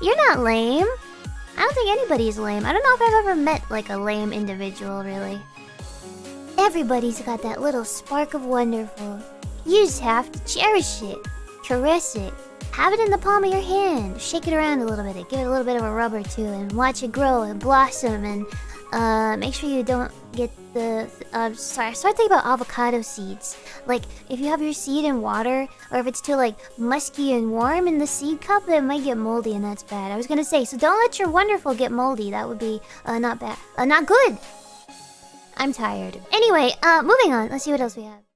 You're not lame. I don't think anybody's lame. I don't know if I've ever met like a lame individual, really. Everybody's got that little spark of wonderful. You just have to cherish it, caress it, have it in the palm of your hand, shake it around a little bit, give it a little bit of a rub or two, and watch it grow and blossom. And make sure you don't get the start thinking about avocado seeds. Like if you have your seed in water, or if it's too like musky and warm in the seed cup, it might get moldy, and that's bad. I was gonna say, so don't let your wonderful get moldy. That would be not bad, not good. I'm tired. Anyway, moving on. Let's see what else we have.